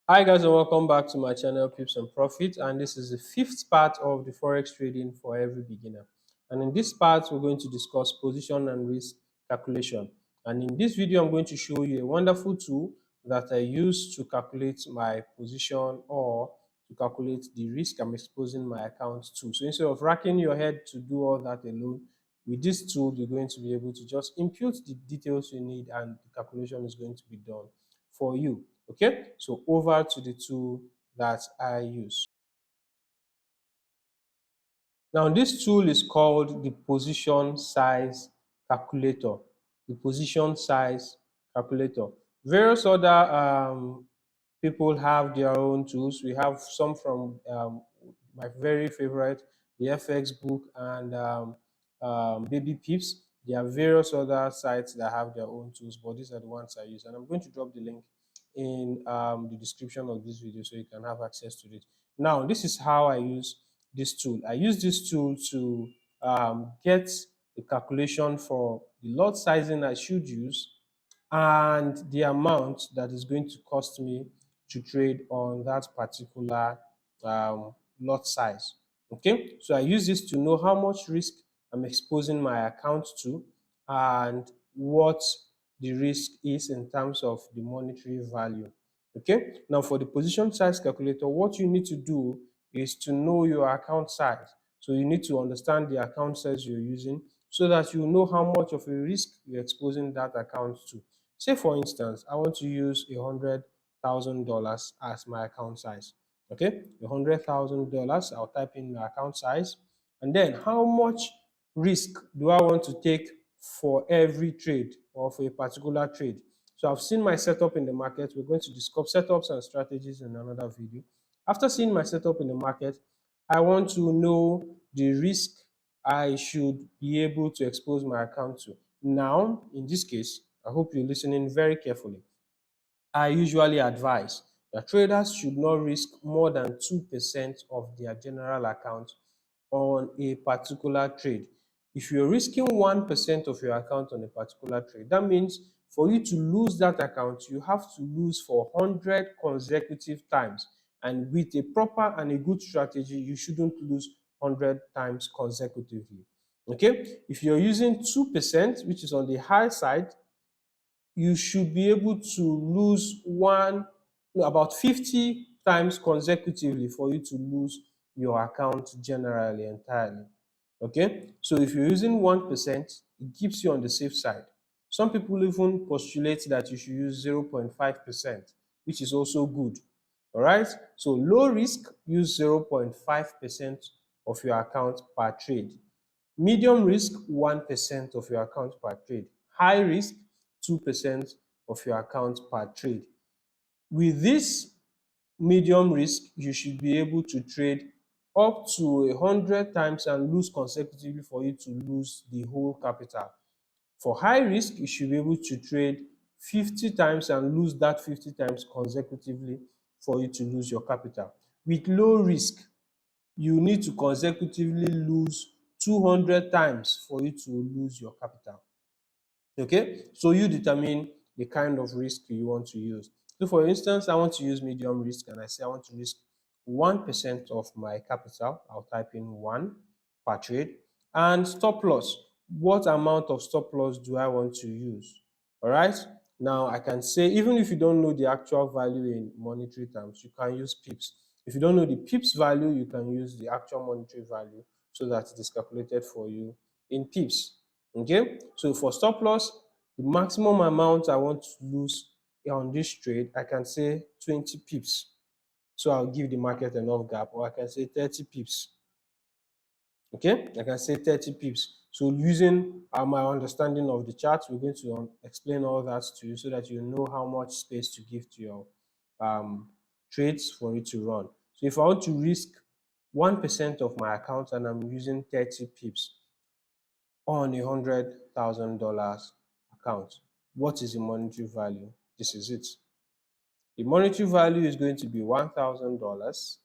Hi guys, and welcome back to my channel Pips and Profit, and this is the fifth part of the forex trading for every beginner. And in this part we're going to discuss position and risk calculation. And in this video I'm going to show you a wonderful tool that I use to calculate my position or to calculate the risk I'm exposing my account to. So instead of racking your head to do all that alone, with this tool you're going to be able to just input the details you need and the calculation is going to be done for you. Okay, so over to the tool that I use. Now, this tool is called the position size calculator. The position size calculator. Various other people have their own tools. We have some from my very favorite, the FX book and Baby Pips. There are various other sites that have their own tools, but these are the ones I use. And I'm going to drop the link in the description of this video so you can have access to it. Now, this is how I use this tool. I use this tool to get a calculation for the lot sizing I should use and the amount that is going to cost me to trade on that particular lot size. Okay, so I use this to know how much risk I'm exposing my account to and what the risk is in terms of the monetary value. Okay, now for the position size calculator, what you need to do is to know your account size. So you need to understand the account size you're using so that you know how much of a risk you're exposing that account to. Say for instance, I want to use $100,000 as my account size. Okay, $100,000, I'll type in my account size. And then how much risk do I want to take for every trade or for a particular trade? So I've seen my setup in the market. We're going to discuss setups and strategies in another video. After seeing my setup in the market, I want to know the risk I should be able to expose my account to. Now, in this case, I hope you're listening very carefully. I usually advise that traders should not risk more than 2% of their general account on a particular trade. If you're risking 1% of your account on a particular trade, that means for you to lose that account, you have to lose for 100 consecutive times. And with a proper and a good strategy, you shouldn't lose 100 times consecutively. Okay? If you're using 2%, which is on the high side, you should be able to lose about 50 times consecutively for you to lose your account generally entirely. Okay, so if you're using 1%, it keeps you on the safe side. Some people even postulate that you should use 0.5%, which is also good. All right, so low risk, use 0.5% of your account per trade. Medium risk, 1% of your account per trade. High risk, 2% of your account per trade. With this medium risk, you should be able to trade up to 100 times and lose consecutively for you to lose the whole capital. For high risk, you should be able to trade 50 times and lose that 50 times consecutively for you to lose your capital. With low risk, you need to consecutively lose 200 times for you to lose your capital. Okay, so you determine the kind of risk you want to use. So for instance, I want to use medium risk and I say I want to risk 1% of my capital. I'll type in 1 per trade. And stop loss. What amount of stop loss do I want to use? All right. Now I can say, even if you don't know the actual value in monetary terms, you can use pips. If you don't know the pips value, you can use the actual monetary value so that it is calculated for you in pips. Okay, so for stop loss, the maximum amount I want to lose on this trade, I can say 20 pips. So I'll give the market enough gap, or I can say 30 pips. Okay, I can say 30 pips. So using my understanding of the chart, we're going to explain all that to you so that you know how much space to give to your trades for it to run. So if I want to risk 1% of my account and I'm using 30 pips on $100,000 account, what is the monetary value? This is it. The monetary value is going to be $1,000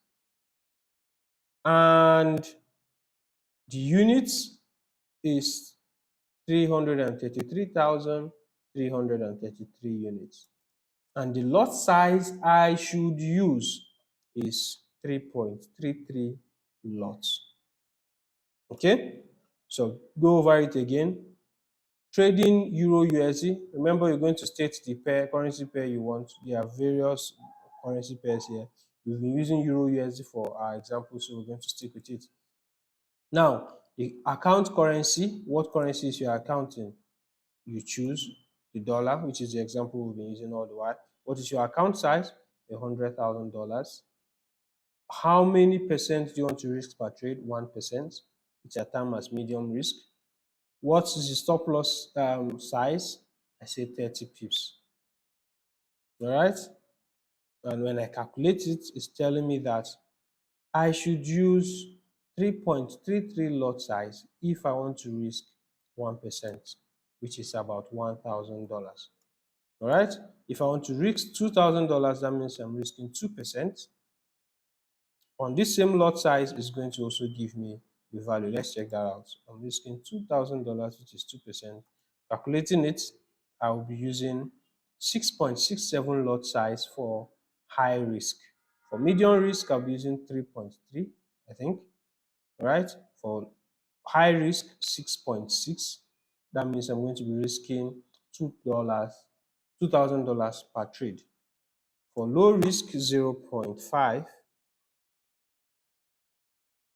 and the units is 333,333 units. and the lot size I should use is 3.33 lots. Okay, so go over it again. Trading Euro USD, remember you're going to state the currency pair you want. There are various currency pairs here. We've been using Euro USD for our example, so we're going to stick with it. Now, the account currency, what currencies you're accounting? You choose the dollar, which is the example we've been using all the while. What is your account size? $100,000. How many percent do you want to risk per trade? 1%, which are termed as medium risk. What is the stop loss size? I say 30 pips. All right. And when I calculate it, it's telling me that I should use 3.33 lot size if I want to risk 1%, which is about $1,000. All right. If I want to risk $2,000, that means I'm risking 2%. On this same lot size is going to also give me the value. Let's check that out. I'm risking $2,000, which is 2%. Calculating it, I will be using 6.67 lot size for high risk. For medium risk, I'll be using 3.3, I think. All right. For high risk, 6.6. That means I'm going to be risking $2,000 per trade. For low risk, 0.5.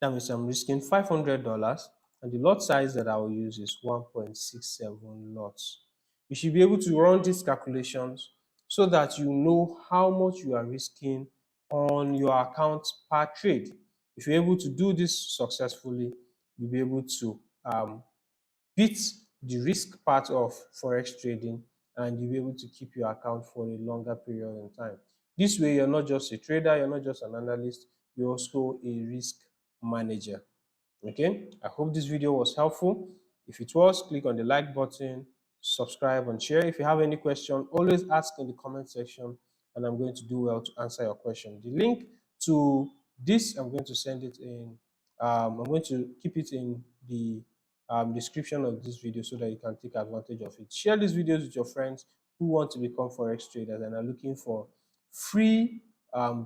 That means I'm risking $500, and the lot size that I will use is 1.67 lots. You should be able to run these calculations so that you know how much you are risking on your account per trade. If you're able to do this successfully, you'll be able to beat the risk part of forex trading, and you'll be able to keep your account for a longer period of time. This way, you're not just a trader, you're not just an analyst, you're also a risk manager. Okay, I hope this video was helpful. If it was, click on the like button, subscribe and share. If you have any question, always ask in the comment section and I'm going to do well to answer your question. The link to this, I'm going to send it in, I'm going to keep it in the description of this video so that you can take advantage of it. Share these videos with your friends who want to become forex traders and are looking for free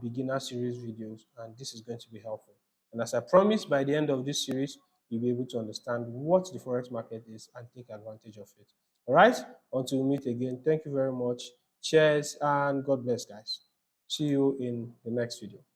beginner series videos, and this is going to be helpful. And as I promised, by the end of this series, you'll be able to understand what the forex market is and take advantage of it. All right, until we meet again, thank you very much. Cheers and God bless, guys. See you in the next video.